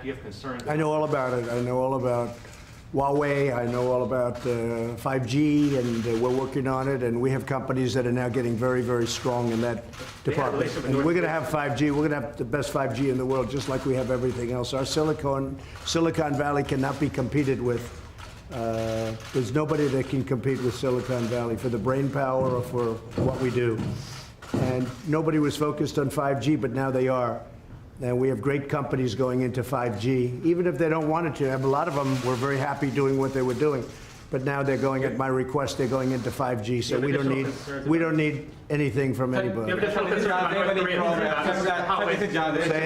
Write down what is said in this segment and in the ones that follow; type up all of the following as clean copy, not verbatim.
Do you have concerns? I know all about it. I know all about Huawei. I know all about 5G, and we're working on it. And we have companies that are now getting very, very strong in that department. And we're going to have 5G. We're going to have the best 5G in the world, just like we have everything else. Our Silicon Valley cannot be competed with. There's nobody that can compete with Silicon Valley for the brain power or for what we do. And nobody was focused on 5G, but now they are. And we have great companies going into 5G, even if they don't want it to. A lot of them were very happy doing what they were doing, but now they're going, at my request, they're going into 5G. So we don't need anything from anybody. You have additional concerns about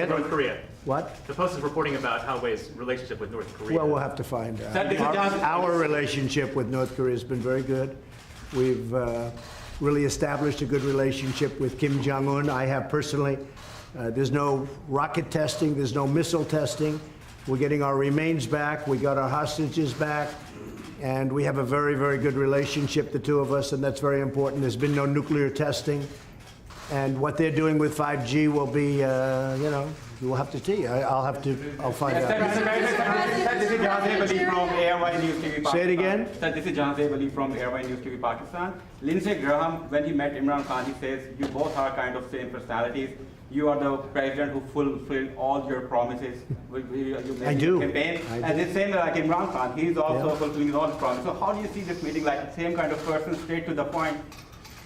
North Korea. What? The Post is reporting about Huawei's relationship with North Korea. Well, we'll have to find out. Our relationship with North Korea has been very good. We've really established a good relationship with Kim Jong-un. I have personally. There's no rocket testing. There's no missile testing. We're getting our remains back. We got our hostages back. And we have a very, very good relationship, the two of us, and that's very important. There's been no nuclear testing. And what they're doing with 5G will be, you know, we'll have to see. I'll find out. This is Jahan from Airway News TV Pakistan. Say it again? Sir, this is Jahan from Airway News TV Pakistan. Lindsey Graham, when he met Imran Khan, he says, you both are kind of same personalities. You are the president who fulfilled all your promises. You I made do. Campaign. I And do. the same like Imran Khan, he's also fulfilling all his promises. So how do you see this meeting, like the same kind of person, straight to the point?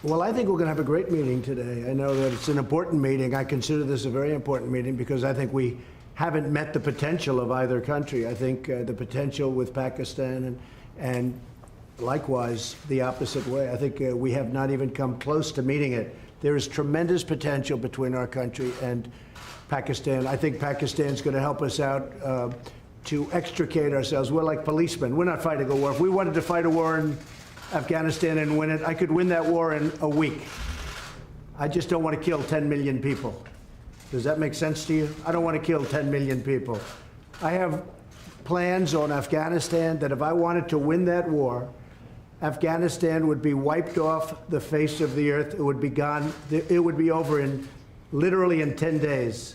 Well, I think we're going to have a great meeting today. I know that it's an important meeting. I consider this a very important meeting because I think we haven't met the potential of either country. I think the potential with Pakistan and likewise the opposite way. I think we have not even come close to meeting it. There is tremendous potential between our country and Pakistan. I think Pakistan's going to help us out to extricate ourselves. We're like policemen. We're not fighting a war. If we wanted to fight a war in Afghanistan and win it, I could win that war in a week. I just don't want to kill 10 million people. Does that make sense to you? I don't want to kill 10 million people. I have plans on Afghanistan that if I wanted to win that war, Afghanistan would be wiped off the face of the earth. It would be gone. It would be over in literally in 10 days.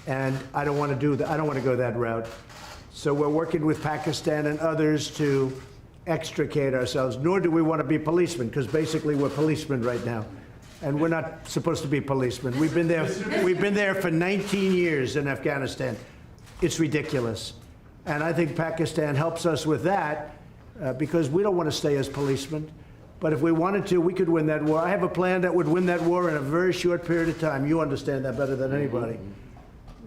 And I don't want to do that. I don't want to go that route. So we're working with Pakistan and others to extricate ourselves, nor do we want to be policemen, because basically we're policemen right now. And we're not supposed to be policemen. We've been there for 19 years in Afghanistan. It's ridiculous. And I think Pakistan helps us with that because we don't want to stay as policemen. But if we wanted to, we could win that war. I have a plan that would win that war in a very short period of time. You understand that better than anybody.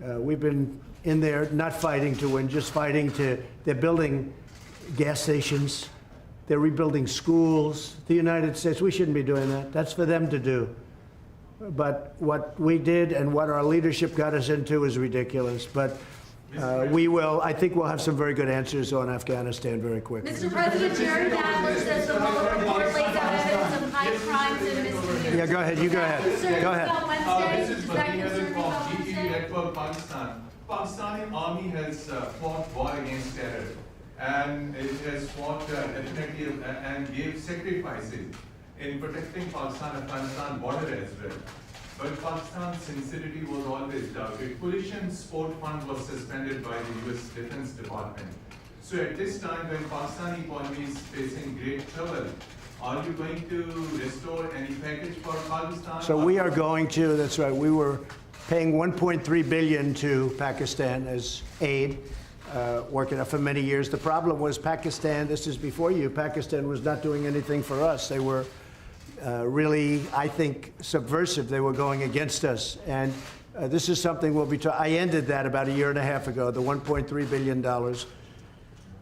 We've been in there not fighting to win, just fighting to, they're building gas stations, they're rebuilding schools. The United States, we shouldn't be doing that. That's for them to do. But what we did and what our leadership got us into is ridiculous. But I think we'll have some very good answers on Afghanistan very quickly. Mr. President, Jerry Nadler says the Mueller report lays out evidence of high crimes and misdemeanors. Yeah, go ahead. You go ahead. Go ahead. This is Network Pakistan. Pakistani army has fought war against terror, and it has fought definitely and gave sacrifices in protecting Pakistan-Afghanistan border as well. But Pakistan's sincerity was always doubted. Coalition Sport Fund was suspended by the US Defense Department. So at this time, when Pakistani economy is facing great trouble, are you going to restore any package for Pakistan? So we are going to, that's right, we were paying $1.3 billion to Pakistan as aid, working out for many years. The problem was Pakistan, this is before you, Pakistan was not doing anything for us. They were really, I think, subversive. They were going against us. And this is something we'll be I ended that about a year and a half ago, the $1.3 billion.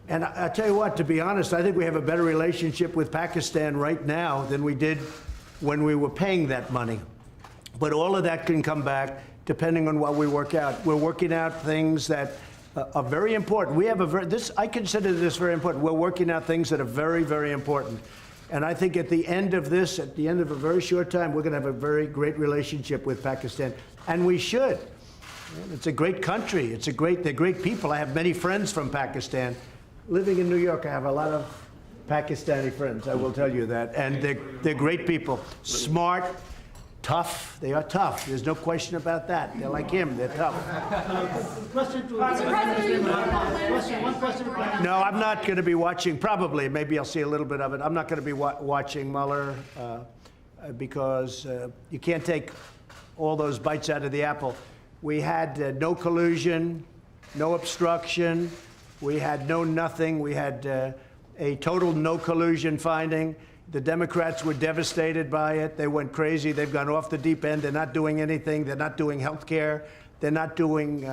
And I tell you what, to be honest, I think we have a better relationship with Pakistan right now than we did when we were paying that money. But all of that can come back depending on what we work out. We're working out things that are very important. We have I consider this very important. We're working out things that are very, very important. And I think at the end of this, at the end of a very short time, we're going to have a very great relationship with Pakistan. And we should. It's a great country. They're great people. I have many friends from Pakistan. Living in New York, I have a lot of Pakistani friends, I will tell you that. And they're great people. Smart, tough. They are tough. There's no question about that. They're like him. They're tough. Question to one question. No, I'm not going to be watching, probably, maybe I'll see a little bit of it. I'm not going to be watching Mueller because you can't take all those bites out of the apple. We had no collusion, no obstruction. We had no nothing. We had a total no collusion finding. The Democrats were devastated by it. They went crazy. They've gone off the deep end. They're not doing anything. They're not doing health care. They're not doing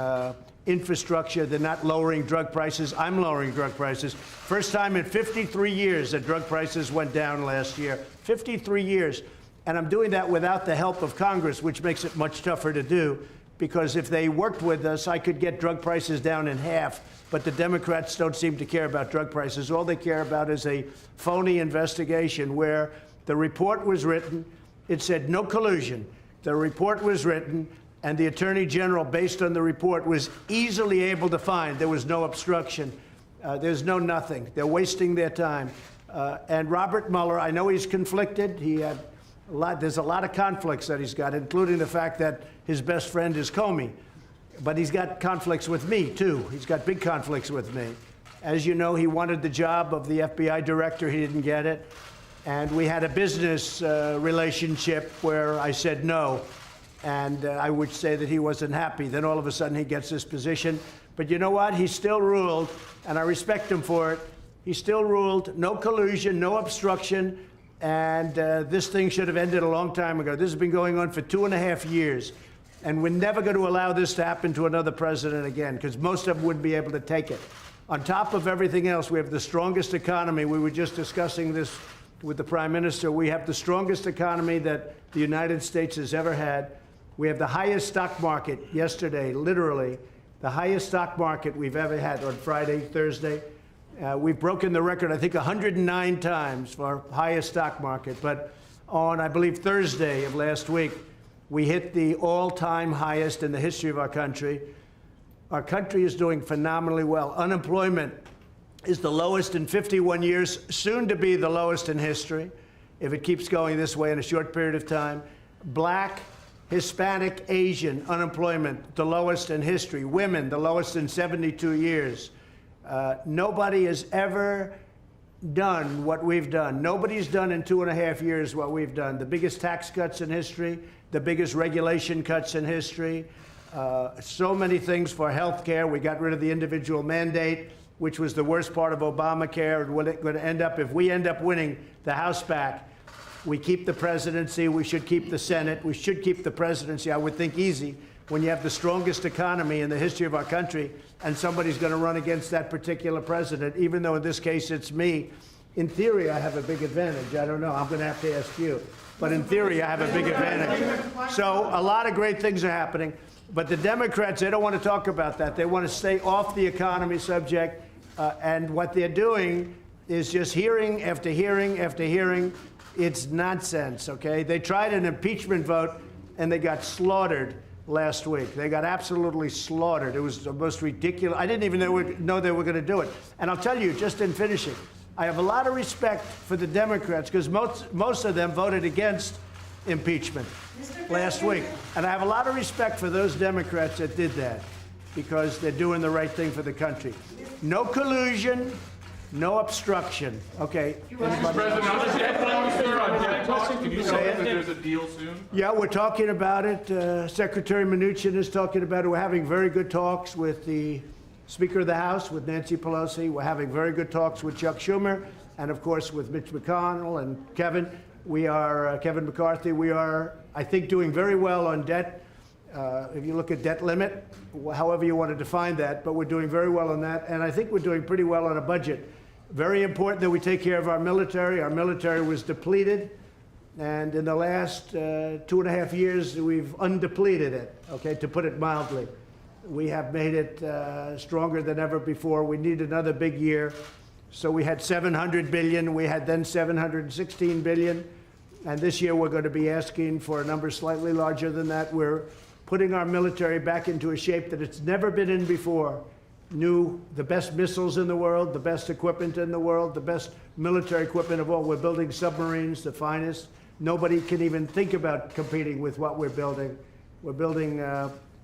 infrastructure. They're not lowering drug prices. I'm lowering drug prices. First time in 53 years that drug prices went down last year. 53 years. And I'm doing that without the help of Congress, which makes it much tougher to do, because if they worked with us, I could get drug prices down in half. But the Democrats don't seem to care about drug prices. All they care about is a phony investigation where the report was written. It said no collusion. The report was written, and the Attorney General, based on the report, was easily able to find there was no obstruction. There's no nothing. They're wasting their time. And Robert Mueller, I know he's conflicted. There's a lot of conflicts that he's got, including the fact that his best friend is Comey. But he's got conflicts with me, too. He's got big conflicts with me. As you know, he wanted the job of the FBI director. He didn't get it. And we had a business relationship where I said no. And I would say that he wasn't happy. Then all of a sudden he gets this position. But you know what? He still ruled, and I respect him for it. He still ruled no collusion, no obstruction. And this thing should have ended a long time ago. This has been going on for 2.5 years. And we're never going to allow this to happen to another president again, because most of them wouldn't be able to take it. On top of everything else, we have the strongest economy. We were just discussing this with the Prime Minister. We have the strongest economy that the United States has ever had. We have the highest stock market yesterday, literally, the highest stock market we've ever had on Friday, Thursday. We've broken the record, I think, 109 times for our highest stock market. But on, I believe, Thursday of last week, we hit the all-time highest in the history of our country. Our country is doing phenomenally well. Unemployment is the lowest in 51 years, soon to be the lowest in history, if it keeps going this way in a short period of time. Black, Hispanic, Asian unemployment, the lowest in history. Women, the lowest in 72 years. Nobody has ever done what we've done. Nobody's done in 2.5 years what we've done. The biggest tax cuts in history, the biggest regulation cuts in history, so many things for health care. We got rid of the individual mandate, which was the worst part of Obamacare. And what it's going to end up, if we end up winning the House back, we keep the presidency, we should keep the Senate, we should keep the presidency, I would think easy, when you have the strongest economy in the history of our country, and somebody's going to run against that particular president, even though in this case it's me. In theory, I have a big advantage. I don't know. I'm going to have to ask you. But in theory, I have a big advantage. So a lot of great things are happening. But the Democrats, they don't want to talk about that. They want to stay off the economy subject. And what they're doing is just hearing after hearing after hearing. It's nonsense, okay? They tried an impeachment vote, and they got slaughtered last week. They got absolutely slaughtered. It was the most ridiculous. I didn't even know they were going to do it. And I'll tell you, just in finishing, I have a lot of respect for the Democrats, because most of them voted against impeachment last week. And I have a lot of respect for those Democrats that did that, because they're doing the right thing for the country. No collusion, no obstruction. Okay. Can you say that there's a deal soon? Yeah, we're talking about it. Secretary Mnuchin is talking about it. We're having very good talks with the Speaker of the House, with Nancy Pelosi. We're having very good talks with Chuck Schumer, and of course with Mitch McConnell and Kevin. We are, Kevin McCarthy, we are, I think, doing very well on debt. If you look at debt limit, however you want to define that, but we're doing very well on that. And I think we're doing pretty well on a budget. Very important that we take care of our military. Our military was depleted. And in the last 2.5 years, we've undepleted it, okay, to put it mildly. We have made it stronger than ever before. We need another big year. So we had $700 billion. We had then $716 billion. And this year we're going to be asking for a number slightly larger than that. We're putting our military back into a shape that it's never been in before. the best missiles in the world, the best equipment in the world, the best military equipment of all. We're building submarines, the finest. Nobody can even think about competing with what we're building. We're building,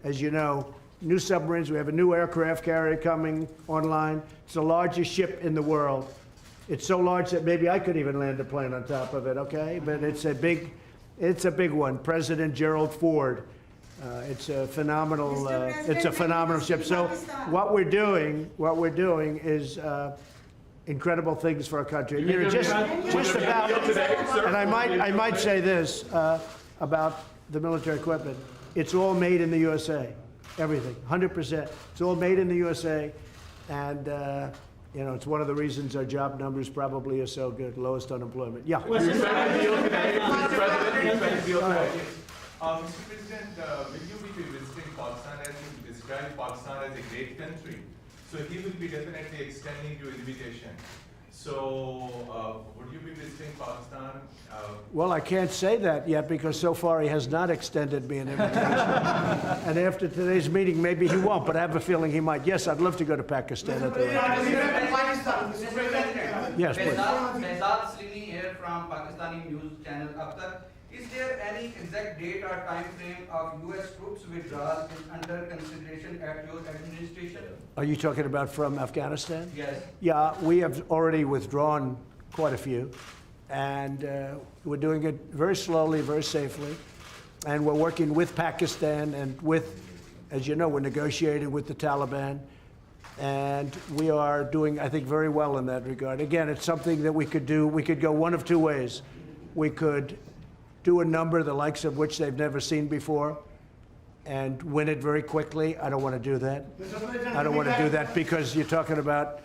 as you know, new submarines. We have a new aircraft carrier coming online. It's the largest ship in the world. It's so large that maybe I could even land a plane on top of it, okay? But it's a big one. President Gerald Ford. It's a phenomenal, ship. So what we're doing is incredible things for our country. And, you know, just about, and I might say this about the military equipment. It's all made in the USA. Everything, 100%. It's all made in the USA, and you know, it's one of the reasons our job numbers probably are so good, lowest unemployment. Yeah. Mr. President, will you be visiting Pakistan as you described Pakistan as a great country? So he will be definitely extending your invitation. So would you be visiting Pakistan? Well, I can't say that yet because so far he has not extended me an invitation. And after today's meeting, maybe he won't, but I have a feeling he might. Yes, I'd love to go to Pakistan at the right time. Yes, please. Behzad Slimi here from Pakistani news channel Akhtar. Is there any exact date or time frame of U.S. troops withdrawal under consideration at your administration? Are you talking about from Afghanistan? Yes. Yeah, we have already withdrawn quite a few, and we're doing it very slowly, very safely, and we're working with Pakistan and with, as you know, we're negotiating with the Taliban, and we are doing, I think, very well in that regard. Again, it's something that we could do. We could go one of two ways. We could do a number the likes of which they've never seen before and win it very quickly. I don't want to do that. I don't want to do that because you're talking about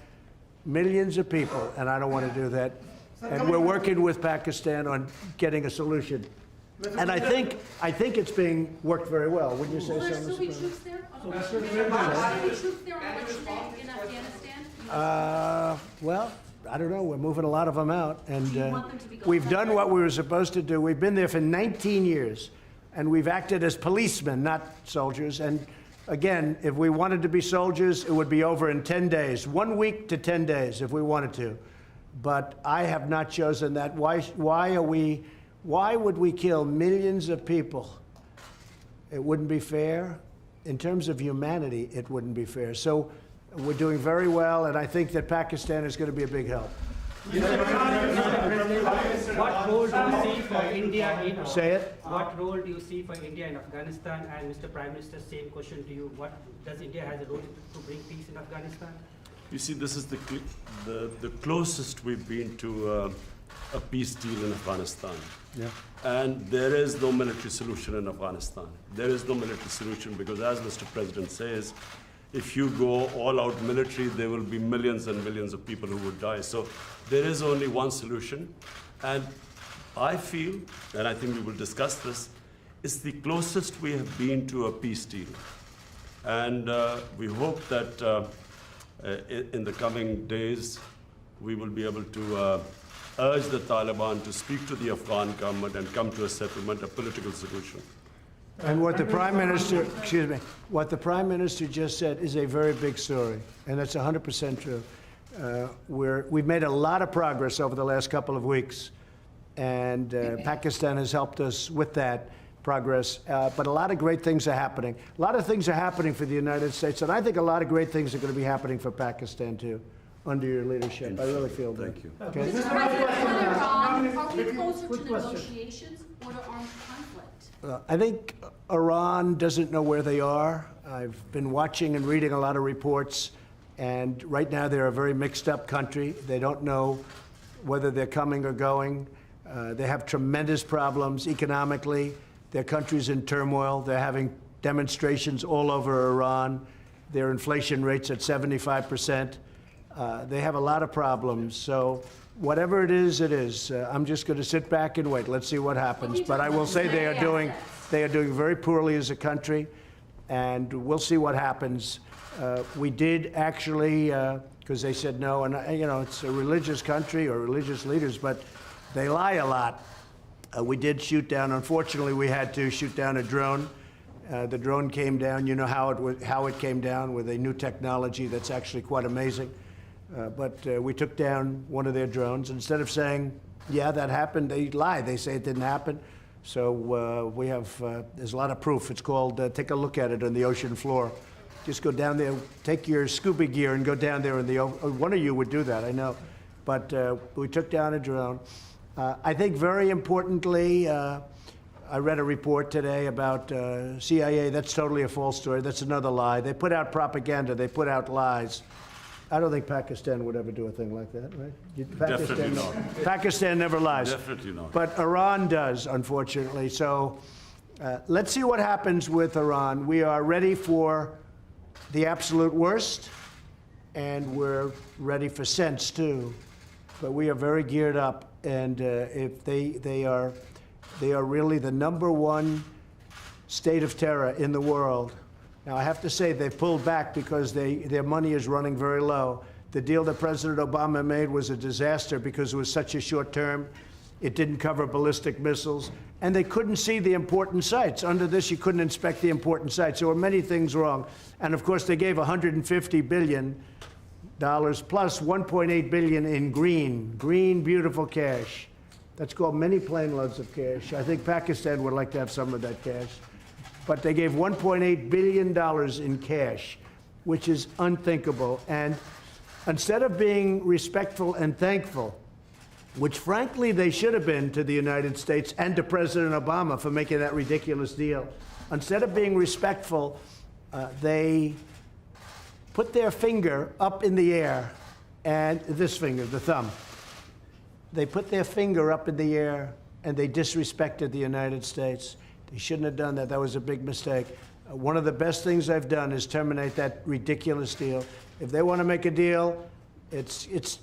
millions of people, and I don't want to do that. And we're working with Pakistan on getting a solution. And I think it's being worked very well. Wouldn't you say Will so, there still be Mr. troops there? Are there still be troops there on election day in Afghanistan? Well, I don't know. We're moving a lot of them out, and Do you want them to be gone we've by done then? what we were supposed to do. We've been there for 19 years, and we've acted as policemen, not soldiers. And again, if we wanted to be soldiers, it would be over in 10 days, 1 week to 10 days, if we wanted to. But I have not chosen that. Why would we kill millions of people? It wouldn't be fair. In terms of humanity, it wouldn't be fair. So we're doing very well, and I think that Pakistan is going to be a big help. What role do you see for India in? Say it. What role do you see for India in Afghanistan? And Mr. Prime Minister, same question to you. What does India has a role to bring peace in Afghanistan? You see, this is the closest we've been to a peace deal in Afghanistan. Yeah. And there is no military solution in Afghanistan. There is no military solution because, as Mr. President says, if you go all out military, there will be millions and millions of people who would die. So there is only one solution. And I feel, and I think we will discuss this, it's the closest we have been to a peace deal. And we hope that in the coming days, we will be able to urge the Taliban to speak to the Afghan government and come to a settlement, a political solution. And what the Prime Minister, what the Prime Minister just said is a very big story, and that's 100% true. We've made a lot of progress over the last couple of weeks, and Pakistan has helped us with that progress. But a lot of great things are happening. A lot of things are happening for the United States, and I think a lot of great things are going to be happening for Pakistan too, under your leadership. I really feel that. Thank you. Okay? Mr. President, with Iran, are we closer to negotiations or to armed conflict? I think Iran doesn't know where they are. I've been watching and reading a lot of reports, and right now they're a very mixed up country. They don't know whether they're coming or going. They have tremendous problems economically. Their country's in turmoil. They're having demonstrations all over Iran. Their inflation rate's at 75%. They have a lot of problems. So whatever it is, it is. I'm just going to sit back and wait. Let's see what happens. But I will say they are doing very poorly as a country, and we'll see what happens. We did actually, because they said no, and you know, it's a religious country or religious leaders, but they lie a lot. We did shoot down. Unfortunately, we had to shoot down a drone, The drone came down. You know how it came down, with a new technology that's actually quite amazing. But we took down one of their drones. Instead of saying, yeah, that happened, they lie. They say it didn't happen. So we have, there's a lot of proof. It's called, take a look at it on the ocean floor. Just go down there, take your scuba gear and go down there in the, one of you would do that, I know. But we took down a drone. I think very importantly, I read a report today about CIA. That's totally a false story. That's another lie. They put out propaganda. They put out lies. I don't think Pakistan would ever do a thing like that, right? Definitely not. Pakistan never lies. Definitely not. But Iran does, unfortunately. So let's see what happens with Iran. We are ready for the absolute worst, and we're ready for sense, too. But we are very geared up, and if they are really the #1 state of terror in the world. Now, I have to say they've pulled back because their money is running very low. The deal that President Obama made was a disaster because it was such a short term. It didn't cover ballistic missiles, and they couldn't see the important sites. Under this, you couldn't inspect the important sites. There were many things wrong. And of course, they gave $150 billion plus $1.8 billion in green, beautiful cash. That's called many plane loads of cash. I think Pakistan would like to have some of that cash. But they gave $1.8 billion in cash, which is unthinkable. And instead of being respectful and thankful, which frankly they should have been to the United States and to President Obama for making that ridiculous deal, instead of being respectful, they put their finger up in the air, and this finger, the thumb, they put their finger up in the air and they disrespected the United States. They shouldn't have done that. That was a big mistake. One of the best things I've done is terminate that ridiculous deal. If they want to make a deal,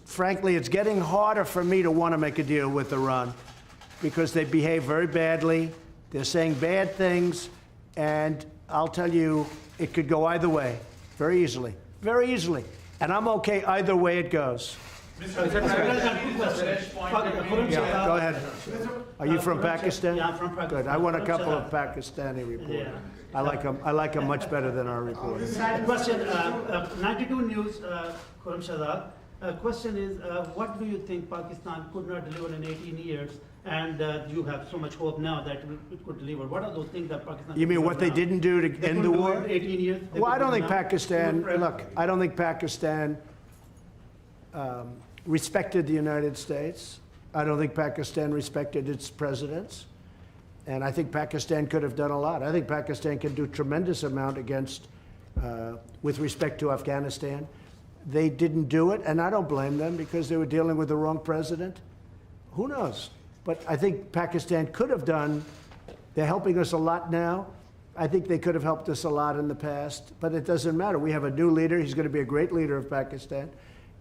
frankly, it's getting harder for me to want to make a deal with Iran because they behave very badly. They're saying bad things, and I'll tell you, it could go either way very easily, very easily. And I'm okay either way it goes. Mr. Yeah, go ahead. Are you from Pakistan? Yeah, I'm from Pakistan. Good. I want a couple of Pakistani reporters. Yeah. I like them much better than our reporters. Question, 92 News, Khurram Shahzad. Question is, what do you think Pakistan could not deliver in 18 years, and you have so much hope now that it could deliver? What are those things that Pakistan? You mean what they didn't do to end the war? 18 years. Well, I don't think Pakistan. Look, I don't think Pakistan respected the United States. I don't think Pakistan respected its presidents. And I think Pakistan could have done a lot. I think Pakistan can do a tremendous amount with respect to Afghanistan. They didn't do it, and I don't blame them because they were dealing with the wrong president. Who knows? But I think Pakistan could have done, they're helping us a lot now. I think they could have helped us a lot in the past, but it doesn't matter. We have a new leader. He's going to be a great leader of Pakistan.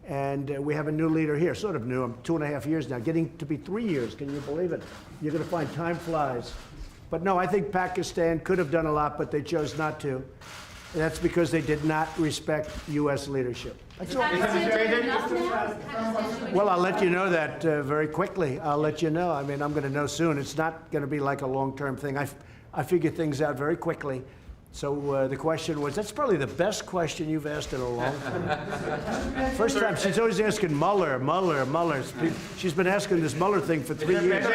And we have a new leader here, sort of new. I'm 2.5 years now, getting to be 3 years. Can you believe it? You're going to find time flies. But no, I think Pakistan could have done a lot, but they chose not to. And that's because they did not respect U.S. leadership. That's all. Well, I'll let you know that very quickly. I'll let you know. I mean, I'm going to know soon. It's not going to be like a long-term thing. I figure things out very quickly. So the question was, that's probably the best question you've asked in a long time. First time, she's always asking Mueller. She's been asking this Mueller thing for 3 years.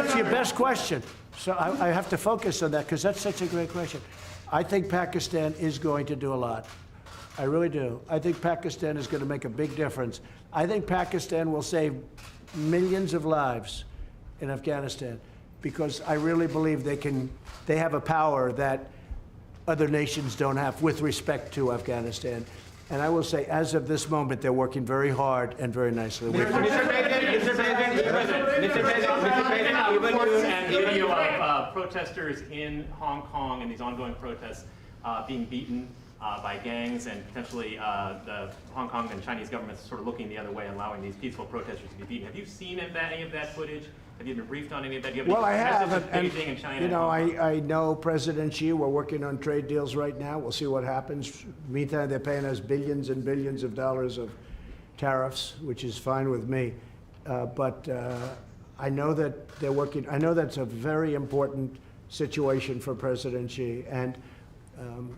It's your best question. So I have to focus on that because that's such a great question. I think Pakistan is going to do a lot. I really do. I think Pakistan is going to make a big difference. I think Pakistan will save millions of lives in Afghanistan because I really believe they have a power that other nations don't have with respect to Afghanistan. And I will say, as of this moment, they're working very hard and very nicely. Mr. President, even a video of protesters in Hong Kong and these ongoing protests being beaten by gangs, and potentially the Hong Kong and Chinese governments sort of looking the other way, allowing these peaceful protesters to be beaten. Have you seen any of that footage? Have you been briefed on any of that? Well, I have, and Beijing and China, you know, I know President Xi. We're working on trade deals right now. We'll see what happens. Meantime, they're paying us billions and billions of dollars of tariffs, which is fine with me. But I know that they're working. I know that's a very important situation for President Xi. And,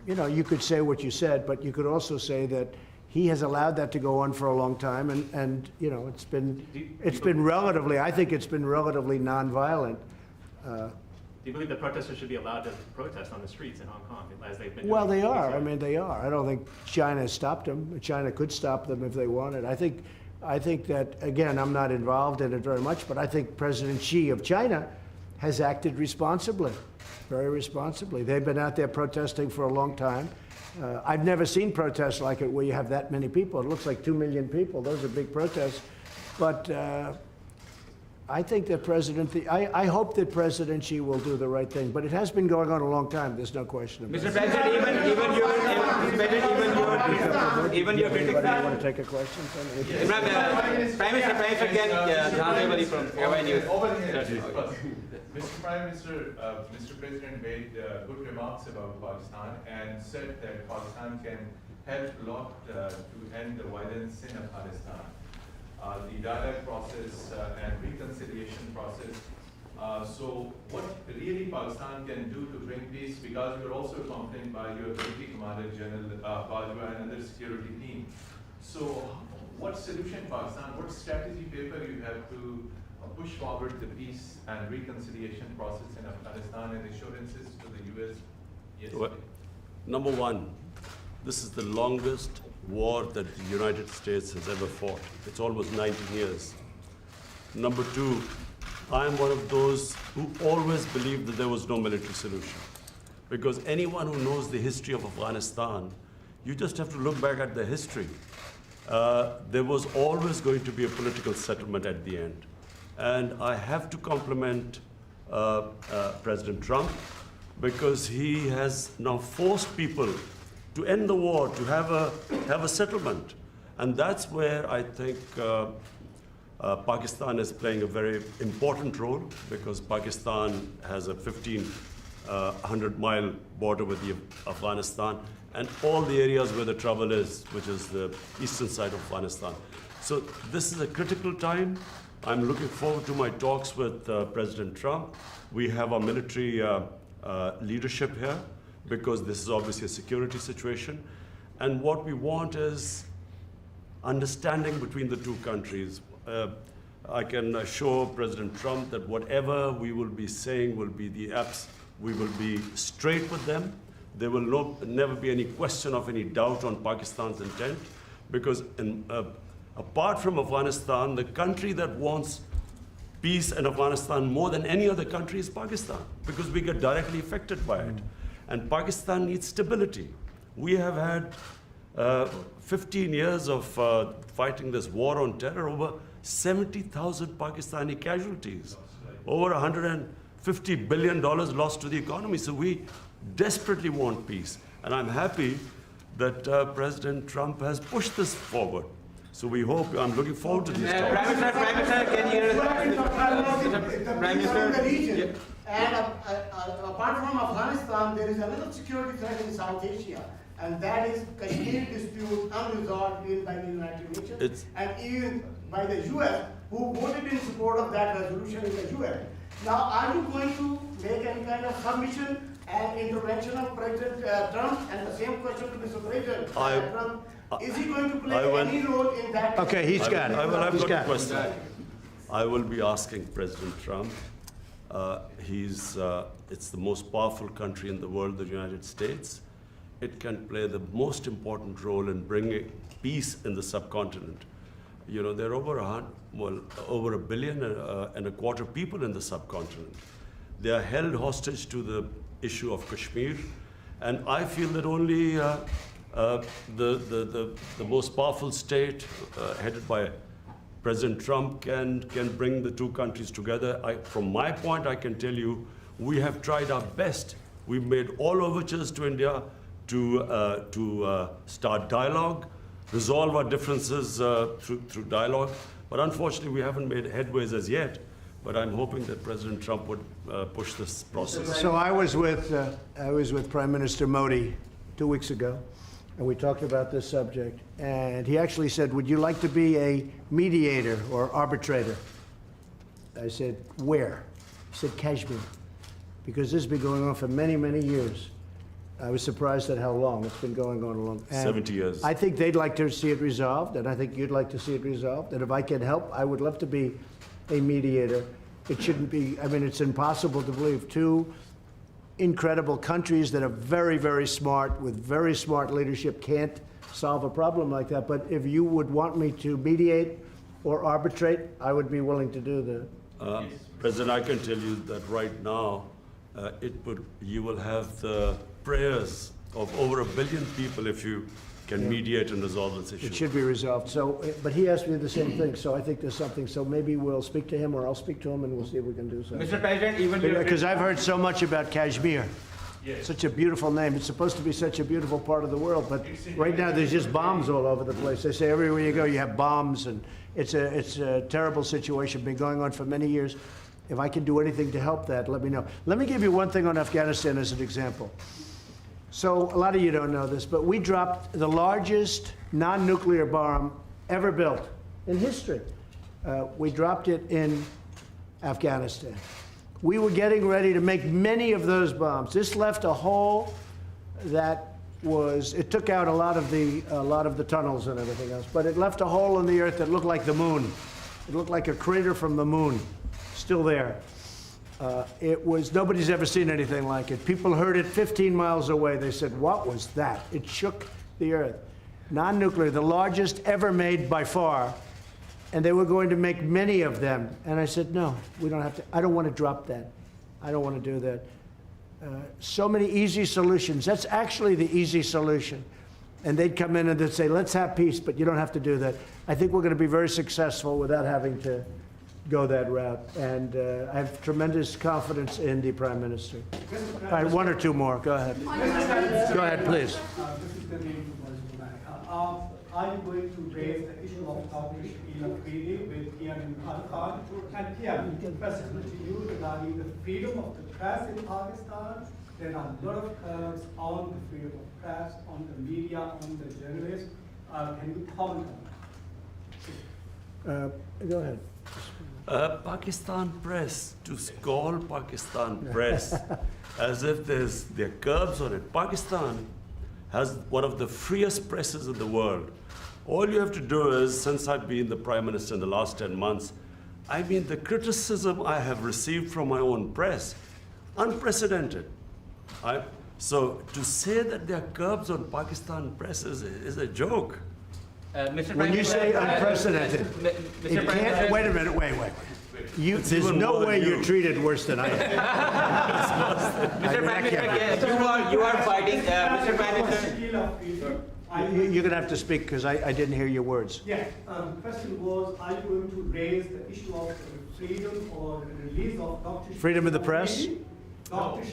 you know, you could say what you said, but you could also say that he has allowed that to go on for a long time, and you know, it's been relatively, I think it's been relatively nonviolent. Do you believe the protesters should be allowed to protest on the streets in Hong Kong, as they've been doing? Well, they are. I mean, they are. I don't think China has stopped them. China could stop them if they wanted. I think that, again, I'm not involved in it very much, but I think President Xi of China has acted responsibly, very responsibly. They've been out there protesting for a long time. I've never seen protests like it where you have that many people. It looks like 2 million people. Those are big protests. But I think that I hope that President Xi will do the right thing. But it has been going on a long time. There's no question about it. Mr. President, even your critics. Anybody want to take a question? Imran, Prime Minister again, from Airway News. Over here, first. Mr. Prime Minister, Mr. President made good remarks about Pakistan and said that Pakistan can help a lot to end the violence in Afghanistan. The dialogue process and reconciliation process. So what really Pakistan can do to bring peace, because you're also accompanied by your Deputy Commander General Bajwa and other security team. So what solution Pakistan, what strategy paper you have to push forward the peace and reconciliation process in Afghanistan and assurances to the U.S. yesterday? Well, number one, this is the longest war that the United States has ever fought. It's almost 19 years. Number two, I am one of those who always believed that there was no military solution. Because anyone who knows the history of Afghanistan, you just have to look back at the history. There was always going to be a political settlement at the end. And I have to compliment President Trump, because he has now forced people to end the war, to have a settlement. And that's where I think Pakistan is playing a very important role, because Pakistan has a 1,500-mile border with Afghanistan, and all the areas where the trouble is, which is the eastern side of Afghanistan. So this is a critical time. I'm looking forward to my talks with President Trump. We have our military leadership here, because this is obviously a security situation. And what we want is understanding between the two countries. I can assure President Trump that whatever we will be saying will be the apps. We will be straight with them. There will never be any question of any doubt on Pakistan's intent, because apart from Afghanistan, the country that wants peace in Afghanistan more than any other country is Pakistan, because we get directly affected by it. And Pakistan needs stability. We have had 15 years of fighting this war on terror, over 70,000 Pakistani casualties, over $150 billion lost to the economy. So we desperately want peace. And I'm happy that President Trump has pushed this forward. So we hope, I'm looking forward to these talks. Prime Minister, can you... Prime Minister... And apart from Afghanistan, there is another security threat in South Asia, and that is Kashmir dispute unresolved by the United Nations and even by the US, who voted in support of that resolution in the UN. Now, are you going to make any kind of submission and intervention of President Trump? And the same question to Mr. President Trump. Is he going to play any role in that? Okay, he's got it. I've got a question. I will be asking President Trump. It's the most powerful country in the world, the United States. It can play the most important role in bringing peace in the subcontinent. You know, there are over 1.25 billion people in the subcontinent. They are held hostage to the issue of Kashmir, and I feel that only the most powerful state, headed by President Trump, can bring the two countries together. From my point, I can tell you, we have tried our best. We've made all overtures to India to start dialogue, resolve our differences through dialogue. But unfortunately, we haven't made headways as yet. But I'm hoping that President Trump would push this process. So I was with Prime Minister Modi 2 weeks ago, and we talked about this subject. And he actually said, "Would you like to be a mediator or arbitrator?" I said, "Where?" He said, "Kashmir." because this has been going on for many, many years. I was surprised at how long it's been going on along. 70 years. I think they'd like to see it resolved, and I think you'd like to see it resolved. And if I can help, I would love to be a mediator. It shouldn't be, I mean, it's impossible to believe two incredible countries that are very, very smart, with very smart leadership, can't solve a problem like that. But if you would want me to mediate or arbitrate, I would be willing to do that. President, I can tell you that right now, you will have the prayers of over 1 billion people if you can mediate and resolve this issue. It should be resolved. So, but he asked me the same thing, so I think there's something. So maybe we'll speak to him, or I'll speak to him, and we'll see if we can do something. Mr. President, even Because I've heard so much about Kashmir. Such a beautiful name. It's supposed to be such a beautiful part of the world, but right now there's just bombs all over the place. They say everywhere you go you have bombs, and it's a terrible situation, been going on for many years. If I can do anything to help that, let me know. Let me give you one thing on Afghanistan as an example. So a lot of you don't know this, but we dropped the largest non-nuclear bomb ever built in history. We dropped it in Afghanistan. We were getting ready to make many of those bombs. This left a hole that was, it took out a lot of the tunnels and everything else, but it left a hole in the earth that looked like the moon. It looked like a crater from the moon, still there. Nobody's ever seen anything like it. People heard it 15 miles away. They said, what was that? It shook the earth. Non-nuclear, the largest ever made by far. And they were going to make many of them. And I said, no, we don't have to. I don't want to drop that. I don't want to do that. So many easy solutions. That's actually the easy solution. And they'd come in and they'd say, let's have peace, but you don't have to do that. I think we're going to be very successful without having to go that route. And I have tremendous confidence in the Prime Minister. All right, one or two more. Go ahead. Go ahead, please. Are you going to raise the issue of Turkish treaty with Imran Khan? And question to you regarding the freedom of the press in Pakistan. There are a lot of curbs on the freedom of press, on the media, on the journalists. Can you comment on that? Go ahead. Pakistan press, to call Pakistan press as if there are curbs on it. Pakistan has one of the freest presses in the world. All you have to do is, since I've been the Prime Minister in the last 10 months, I mean, the criticism I have received from my own press, unprecedented. So to say that there are curbs on Pakistan press is a joke. When you say unprecedented, it can't, wait a minute, wait. There's no way you're treated worse than I am. Mr. Prime Minister, you are fighting, Mr. Prime Minister. You're going to have to speak because I didn't hear your words. Yeah, the question was, are you going to raise the issue of freedom or release of Dr. Freedom of the press? Dr.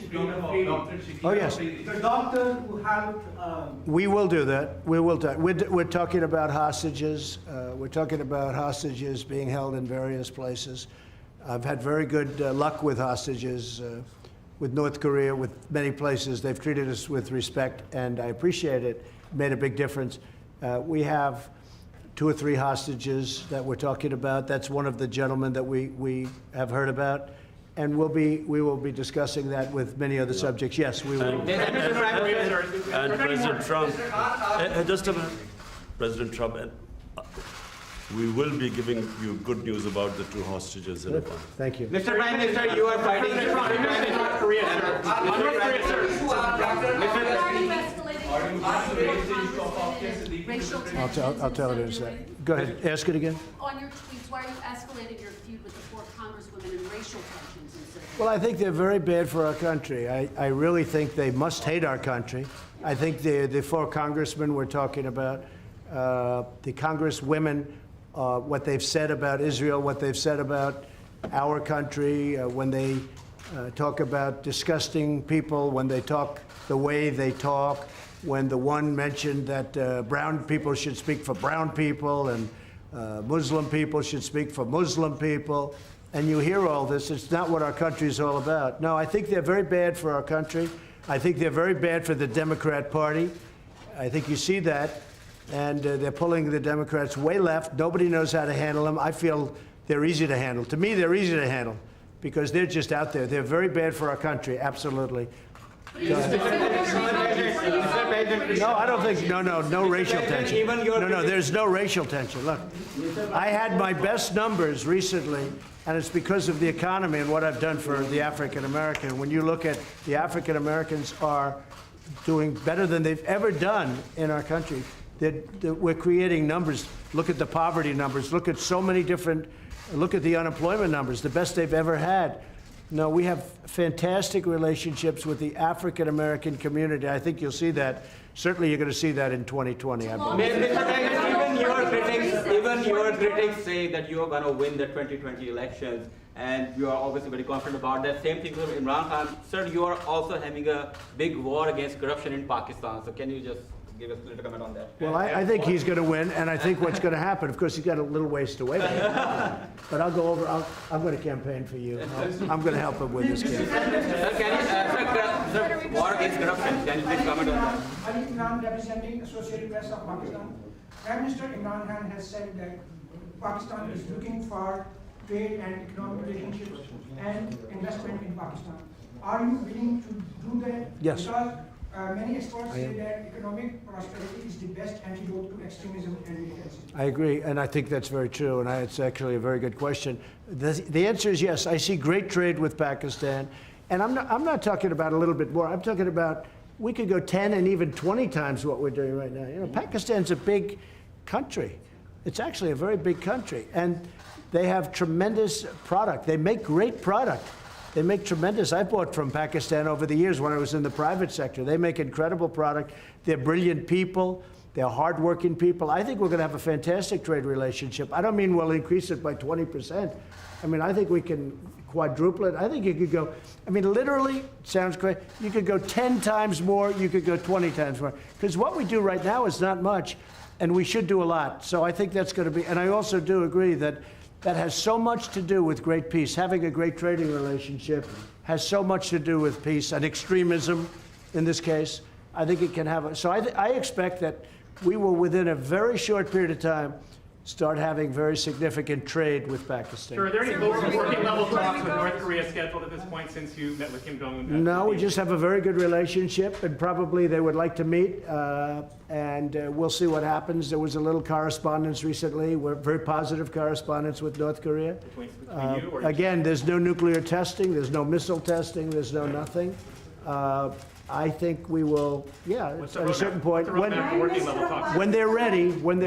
Oh, yes. The doctor who helped... We will do that. We will. We're talking about hostages. We're talking about hostages being held in various places. I've had very good luck with hostages, with North Korea, with many places. They've treated us with respect, and I appreciate it. Made a big difference. We have 2 or 3 hostages that we're talking about. That's one of the gentlemen that we have heard about. And we will be discussing that with many other subjects. Yes, we will. And President Trump, just a minute, President Trump, we will be giving you good news about the 2 hostages in advance. Thank you. Mr. Prime Minister, you are fighting. North Korea, sir. North Korea, sir. I'll tell it in a second. Go ahead. Ask it again. On your tweets, why are you escalating your feud with the 4 congresswomen and racial tensions and so forth? Well, I think they're very bad for our country. I really think they must hate our country. I think the 4 congressmen we're talking about, the congresswomen, what they've said about Israel, what they've said about our country, when they talk about disgusting people, when they talk the way they talk, when the one mentioned that brown people should speak for brown people and Muslim people should speak for Muslim people, and you hear all this, it's not what our country is all about. No, I think they're very bad for our country. I think they're very bad for the Democrat Party. I think you see that, and they're pulling the Democrats way left. Nobody knows how to handle them. I feel they're easy to handle. To me, they're easy to handle because they're just out there. They're very bad for our country, absolutely. No, I don't think, no racial tension. No, there's no racial tension. Look, I had my best numbers recently, and it's because of the economy and what I've done for the African American. When you look at the African Americans are doing better than they've ever done in our country. We're creating numbers. Look at the poverty numbers. Look at so many different, look at the unemployment numbers, the best they've ever had. No, we have fantastic relationships with the African American community. I think you'll see that. Certainly you're going to see that in 2020, I believe. Mr. President, even your critics say that you are going to win the 2020 elections, and you are obviously very confident about that. Same thing with Imran Khan. Sir, you are also having a big war against corruption in Pakistan. So can you just give us a little comment on that? Well, I think he's going to win, and I think what's going to happen, of course, he's got a little ways to wait. But I'll go over, I'm going to campaign for you. I'm going to help him with this campaign. Sir, can you, sir, war against corruption, can you please comment on that? Ali Imran, representing Associated Press of Pakistan. Prime Minister Imran Khan has said that Pakistan is looking for trade and economic relationships and investment in Pakistan. Are you willing to do that? Yes. Because many experts say that economic prosperity is the best antidote to extremism and militancy. I agree, and I think that's very true, and it's actually a very good question. The answer is yes. I see great trade with Pakistan, and I'm not talking about a little bit more. I'm talking about we could go 10 and even 20 times what we're doing right now. You know, Pakistan's a big country. It's actually a very big country, and they have tremendous product. They make great product. They make tremendous. I bought from Pakistan over the years when I was in the private sector. They make incredible product. They're brilliant people. They're hardworking people. I think we're going to have a fantastic trade relationship. I don't mean we'll increase it by 20%. I mean, I think we can quadruple it. I think you could go, I mean, literally, it sounds great. You could go 10 times more. You could go 20 times more. Because what we do right now is not much, and we should do a lot. So I think that's going to be, and I also do agree that that has so much to do with great peace. Having a great trading relationship has so much to do with peace and extremism in this case. I think it can have so I expect that we will, within a very short period of time, start having very significant trade with Pakistan. Sir, are there any working level talks with North Korea scheduled at this point since you met with Kim Jong-un? No, we just have a very good relationship, and probably they would like to meet, and we'll see what happens. There was a little correspondence recently, very positive correspondence with North Korea. Between you or again, there's no nuclear testing, there's no missile testing, there's no nothing. I think we will, at a certain point, when they're ready, we'll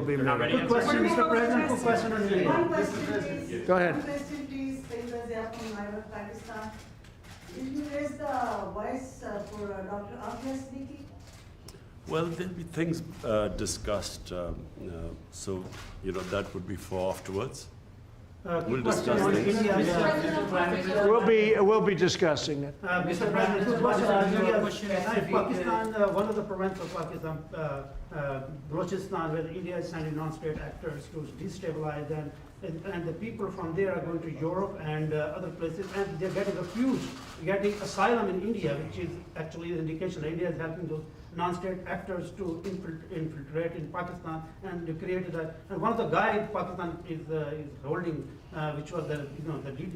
be ready. Good question, Mr. President. Good question on India. One question, please. Go ahead. One question, please. From Pakistan. Will you raise the voice for Dr. Afghanistan? Well, there'll be things discussed, so that would be for afterwards. We'll discuss things. We'll be discussing it. Mr. President, good question on India. Pakistan, one of the provinces of Pakistan, Balochistan, where India is sending non-state actors to destabilize and the people from there are going to Europe and other places, and they're getting refuge, getting asylum in India, which is actually an indication that India is helping those non-state actors to infiltrate in Pakistan and create that. And one of the guys Pakistan is holding, which was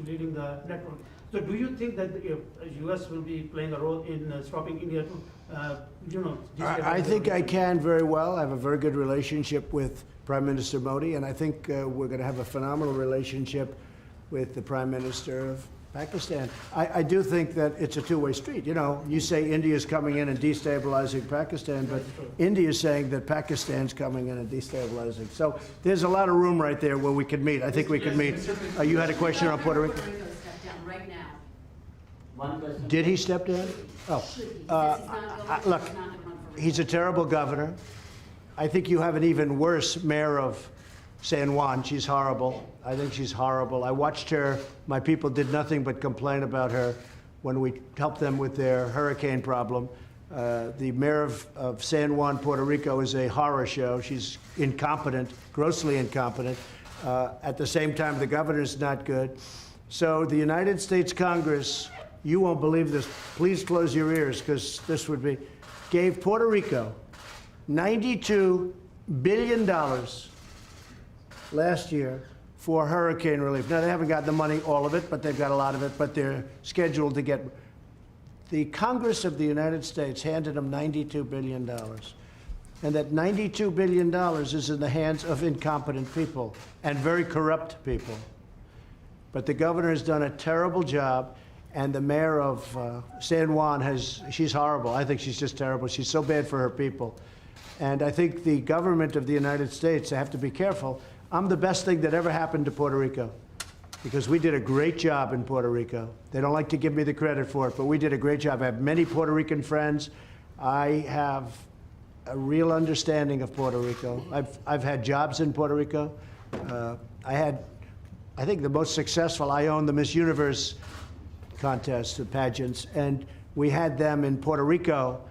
leading the network. So, do you think that the U.S. will be playing a role in stopping India to, I think I can very well. I have a very good relationship with Prime Minister Modi, and I think we're going to have a phenomenal relationship with the Prime Minister of Pakistan. I do think that it's a two-way street. You say India's coming in and destabilizing Pakistan, but India's saying that Pakistan's coming in and destabilizing. So there's a lot of room right there where we could meet. I think we could meet. You had a question on Puerto Rico? Right now. One question. Did he step down? Look, he's a terrible governor. I think you have an even worse mayor of San Juan. She's horrible. I think she's horrible. I watched her. My people did nothing but complain about her when we helped them with their hurricane problem. The mayor of San Juan, Puerto Rico, is a horror show. She's incompetent, grossly incompetent. At the same time, the governor's not good. So the United States Congress, you won't believe this. Please close your ears, because this would be, gave Puerto Rico $92 billion last year for hurricane relief. Now, they haven't got the money, all of it, but they've got a lot of it, but they're scheduled to get. The Congress of the United States handed them $92 billion. And that $92 billion is in the hands of incompetent people and very corrupt people. But the governor has done a terrible job, and the mayor of San Juan she's horrible. I think she's just terrible. She's so bad for her people. And I think the government of the United States, they have to be careful. I'm the best thing that ever happened to Puerto Rico, because we did a great job in Puerto Rico. They don't like to give me the credit for it, but we did a great job. I have many Puerto Rican friends. I have a real understanding of Puerto Rico. I've had jobs in Puerto Rico. I think the most successful, I owned the Miss Universe contest, the pageants, and we had them in Puerto Rico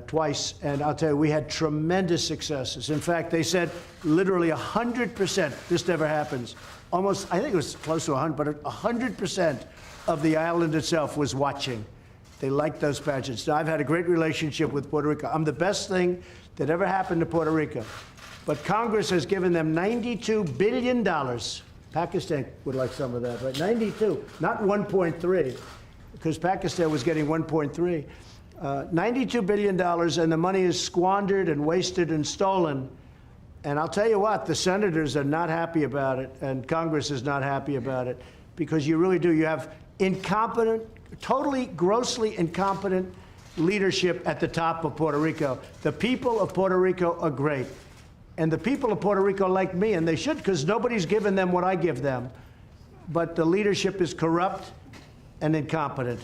twice, and I'll tell you, we had tremendous successes. In fact, they said literally 100%, this never happens, almost, I think it was close to 100, but 100% of the island itself was watching. They liked those pageants. Now, I've had a great relationship with Puerto Rico. I'm the best thing that ever happened to Puerto Rico. But Congress has given them $92 billion. Pakistan would like some of that, right? 92, not 1.3, because Pakistan was getting 1.3. $92 billion, and the money is squandered and wasted and stolen. And I'll tell you what, the senators are not happy about it, and Congress is not happy about it, because you really do. You have incompetent, totally, grossly incompetent leadership at the top of Puerto Rico. The people of Puerto Rico are great. And the people of Puerto Rico like me, and they should, because nobody's given them what I give them. But the leadership is corrupt and incompetent.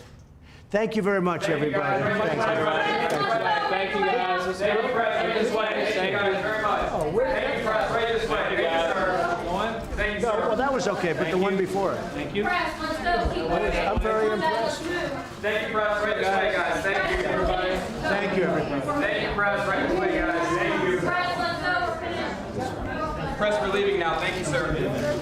Thank you very much, everybody. Thank you, guys. Thank you, press. Right this way. Thank you guys very much. Thank you, press. Right this way. Thank you, sir. Thank you, No, sir. well, that was okay, but the one before. Thank you. Press, let's go. Keep moving. I'm very impressed. Thank you, press. Right this way, guys. Thank you, everybody. Thank you, everybody. Thank you, press. Right this way, guys. Thank you. Press, let's go. We're finished. Press, we're leaving now. Thank you, sir.